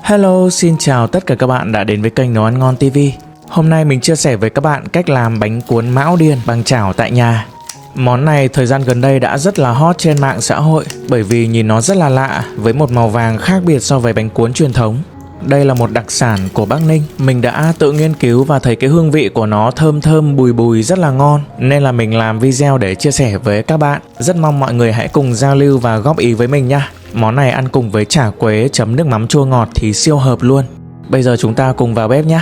Hello, xin chào tất cả các bạn đã đến với kênh Nấu Ăn Ngon TV. Hôm nay mình chia sẻ với các bạn cách làm bánh cuốn mão điền bằng chảo tại nhà. Món này thời gian gần đây đã rất là hot trên mạng xã hội bởi vì nhìn nó rất là lạ với một màu vàng khác biệt so với bánh cuốn truyền thống. Đây là một đặc sản của Bắc Ninh. Mình đã tự nghiên cứu và thấy cái hương vị của nó thơm thơm bùi bùi rất là ngon, nên là mình làm video để chia sẻ với các bạn. Rất mong mọi người hãy cùng giao lưu và góp ý với mình nha. Món này ăn cùng với chả quế chấm nước mắm chua ngọt thì siêu hợp luôn. Bây giờ chúng ta cùng vào bếp nhé.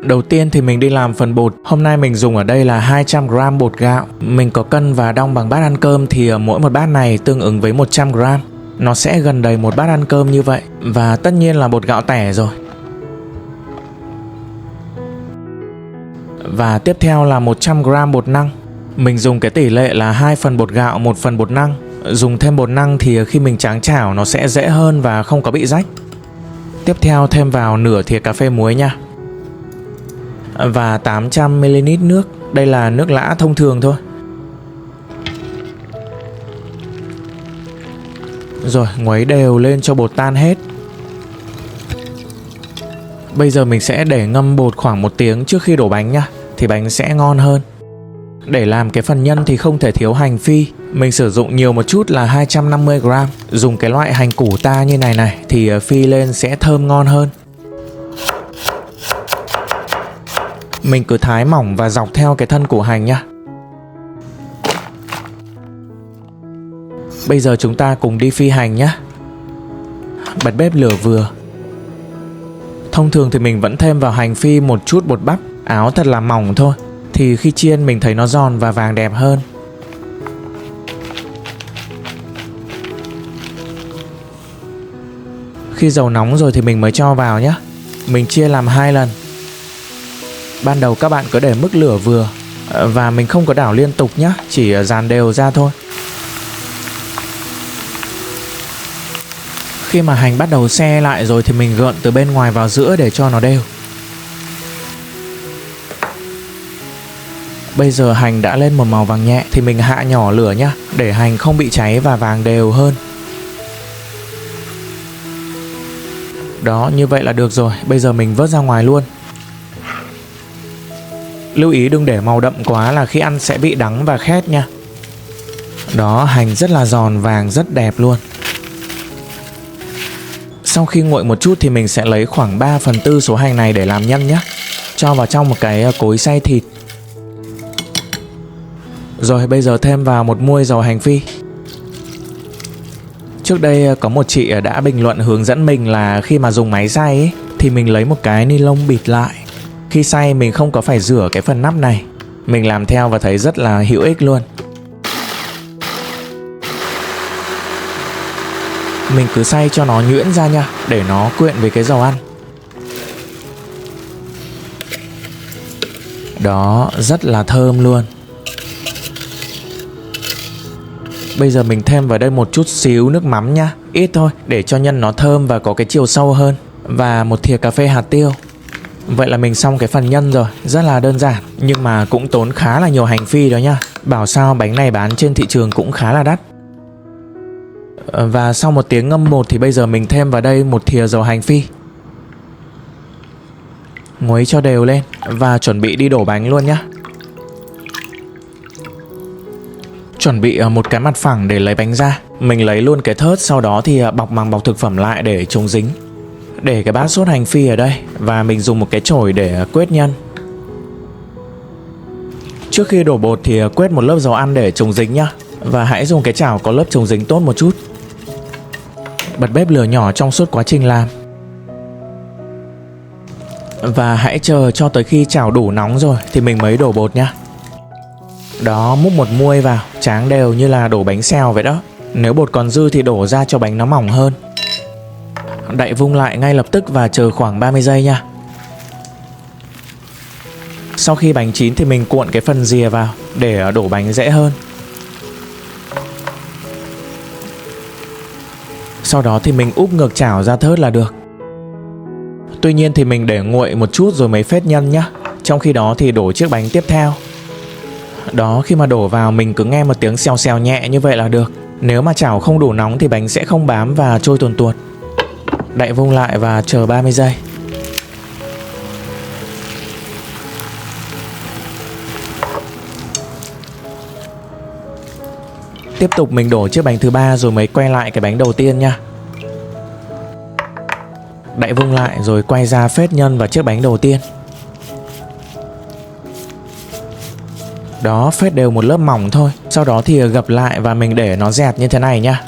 Đầu tiên thì mình đi làm phần bột. Hôm nay mình dùng ở đây là 200g bột gạo. Mình có cân và đong bằng bát ăn cơm thì mỗi một bát này tương ứng với 100g. Nó sẽ gần đầy một bát ăn cơm như vậy. Và tất nhiên là bột gạo tẻ rồi. Và tiếp theo là 100g bột năng. Mình dùng cái tỷ lệ là 2 phần bột gạo 1 phần bột năng. Dùng thêm bột năng thì khi mình tráng chảo nó sẽ dễ hơn và không có bị rách. Tiếp theo thêm vào nửa thìa cà phê muối nha. Và 800ml nước. Đây là nước lã thông thường thôi. Rồi nguấy đều lên cho bột tan hết. Bây giờ mình sẽ để ngâm bột khoảng 1 tiếng trước khi đổ bánh nha, thì bánh sẽ ngon hơn. Để làm cái phần nhân thì không thể thiếu hành phi. Mình sử dụng nhiều một chút là 250g. Dùng cái loại hành củ ta như này thì phi lên sẽ thơm ngon hơn. Mình cứ thái mỏng và dọc theo cái thân củ hành nhá. Bây giờ chúng ta cùng đi phi hành nhé. Bật bếp lửa vừa. Thông thường thì mình vẫn thêm vào hành phi một chút bột bắp, áo thật là mỏng thôi, thì khi chiên mình thấy nó giòn và vàng đẹp hơn. Khi dầu nóng rồi thì mình mới cho vào nhé. Mình chia làm 2 lần. Ban đầu các bạn cứ để mức lửa vừa. Và mình không có đảo liên tục nhé, chỉ dàn đều ra thôi. Khi mà hành bắt đầu se lại rồi thì mình gợn từ bên ngoài vào giữa để cho nó đều. Bây giờ hành đã lên một màu vàng nhẹ thì mình hạ nhỏ lửa nhé, để hành không bị cháy và vàng đều hơn. Đó, như vậy là được rồi. Bây giờ mình vớt ra ngoài luôn. Lưu ý đừng để màu đậm quá là khi ăn sẽ bị đắng và khét nha. Đó, hành rất là giòn vàng, rất đẹp luôn. Sau khi nguội một chút thì mình sẽ lấy khoảng 3/4 số hành này để làm nhân nhé. Cho vào trong một cái cối xay thịt. Rồi bây giờ thêm vào 1 muôi dầu hành phi. Trước đây có một chị đã bình luận hướng dẫn mình là khi mà dùng máy xay ấy, thì mình lấy một cái ni lông bịt lại. Khi xay mình không có phải rửa cái phần nắp này. Mình làm theo và thấy rất là hữu ích luôn. Mình cứ xay cho nó nhuyễn ra nha, để nó quyện với cái dầu ăn. Đó, rất là thơm luôn. Bây giờ mình thêm vào đây một chút xíu nước mắm nha, ít thôi, để cho nhân nó thơm và có cái chiều sâu hơn. Và 1 thìa cà phê hạt tiêu. Vậy là mình xong cái phần nhân rồi. Rất là đơn giản, nhưng mà cũng tốn khá là nhiều hành phi đó nha. Bảo sao bánh này bán trên thị trường cũng khá là đắt. Và sau 1 tiếng ngâm bột thì bây giờ mình thêm vào đây 1 thìa dầu hành phi. Nguấy cho đều lên và chuẩn bị đi đổ bánh luôn nhé. Chuẩn bị một cái mặt phẳng để lấy bánh ra. Mình lấy luôn cái thớt, sau đó thì bọc bằng bọc thực phẩm lại để chống dính. Để cái bát sốt hành phi ở đây và mình dùng một cái chổi để quết nhân. Trước khi đổ bột thì quết một lớp dầu ăn để chống dính nhá. Và hãy dùng cái chảo có lớp chống dính tốt một chút. Bật bếp lửa nhỏ trong suốt quá trình làm. Và hãy chờ cho tới khi chảo đủ nóng rồi thì mình mới đổ bột nhá. Đó, múc 1 muôi vào, tráng đều như là đổ bánh xèo vậy đó. Nếu bột còn dư thì đổ ra cho bánh nó mỏng hơn. Đậy vung lại ngay lập tức và chờ khoảng 30 giây nha. Sau khi bánh chín thì mình cuộn cái phần rìa vào để đổ bánh dễ hơn. Sau đó thì mình úp ngược chảo ra thớt là được. Tuy nhiên thì mình để nguội một chút rồi mới phết nhân nhá. Trong khi đó thì đổ chiếc bánh tiếp theo. Đó, khi mà đổ vào mình cứ nghe một tiếng xèo xèo nhẹ như vậy là được. Nếu mà chảo không đủ nóng thì bánh sẽ không bám và trôi tuồn tuột. Đậy vung lại và chờ 30 giây. Tiếp tục mình đổ chiếc bánh thứ ba rồi mới quay lại cái bánh đầu tiên nha. Đậy vung lại rồi quay ra phết nhân vào chiếc bánh đầu tiên. Đó, phết đều một lớp mỏng thôi. Sau đó thì gập lại và mình để nó dẹt như thế này nha.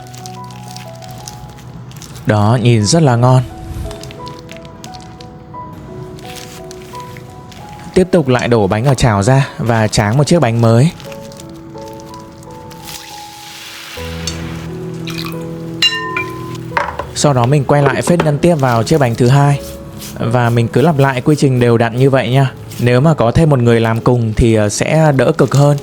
Đó, nhìn rất là ngon. Tiếp tục lại đổ bánh ở chảo ra và tráng một chiếc bánh mới. Sau đó mình quay lại phết nhân tiếp vào chiếc bánh thứ hai. Và mình cứ lặp lại quy trình đều đặn như vậy nha. Nếu mà có thêm một người làm cùng thì sẽ đỡ cực hơn.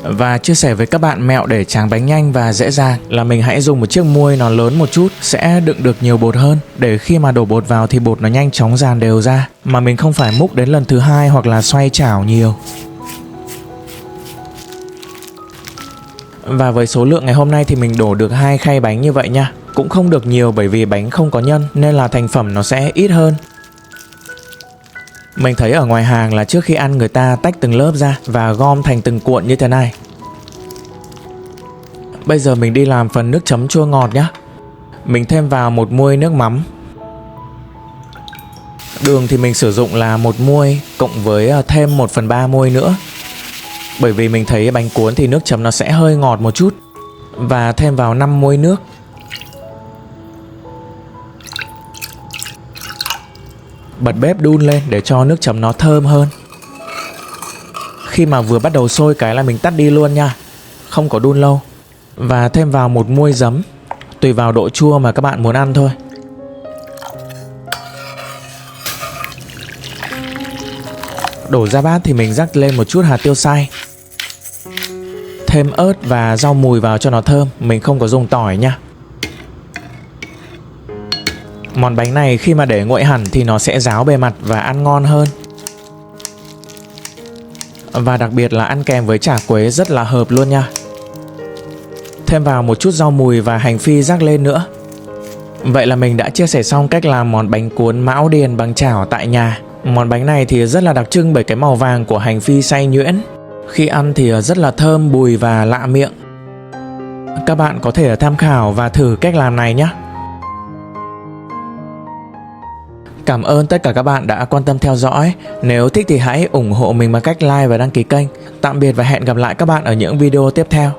Và chia sẻ với các bạn mẹo để tráng bánh nhanh và dễ dàng là mình hãy dùng một chiếc muôi nó lớn một chút, sẽ đựng được nhiều bột hơn, để khi mà đổ bột vào thì bột nó nhanh chóng dàn đều ra, mà mình không phải múc đến lần thứ hai hoặc là xoay chảo nhiều. Và với số lượng ngày hôm nay thì mình đổ được 2 khay bánh như vậy nha. Cũng không được nhiều bởi vì bánh không có nhân nên là thành phẩm nó sẽ ít hơn. Mình thấy ở ngoài hàng là trước khi ăn người ta tách từng lớp ra và gom thành từng cuộn như thế này. Bây giờ mình đi làm phần nước chấm chua ngọt nhé. Mình thêm vào 1 muôi nước mắm. Đường thì mình sử dụng là 1 muôi cộng với thêm 1/3 muôi nữa. Bởi vì mình thấy bánh cuốn thì nước chấm nó sẽ hơi ngọt một chút. Và thêm vào 5 muôi nước. Bật bếp đun lên để cho nước chấm nó thơm hơn. Khi mà vừa bắt đầu sôi cái là mình tắt đi luôn nha, không có đun lâu. Và thêm vào 1 muôi giấm, tùy vào độ chua mà các bạn muốn ăn thôi. Đổ ra bát thì mình rắc lên một chút hạt tiêu xay. Thêm ớt và rau mùi vào cho nó thơm, mình không có dùng tỏi nha. Món bánh này khi mà để nguội hẳn thì nó sẽ ráo bề mặt và ăn ngon hơn. Và đặc biệt là ăn kèm với chả quế rất là hợp luôn nha. Thêm vào một chút rau mùi và hành phi rắc lên nữa. Vậy là mình đã chia sẻ xong cách làm món bánh cuốn Mão Điền bằng chảo tại nhà. Món bánh này thì rất là đặc trưng bởi cái màu vàng của hành phi xay nhuyễn. Khi ăn thì rất là thơm, bùi và lạ miệng. Các bạn có thể tham khảo và thử cách làm này nhé. Cảm ơn tất cả các bạn đã quan tâm theo dõi. Nếu thích thì hãy ủng hộ mình bằng cách like và đăng ký kênh. Tạm biệt và hẹn gặp lại các bạn ở những video tiếp theo.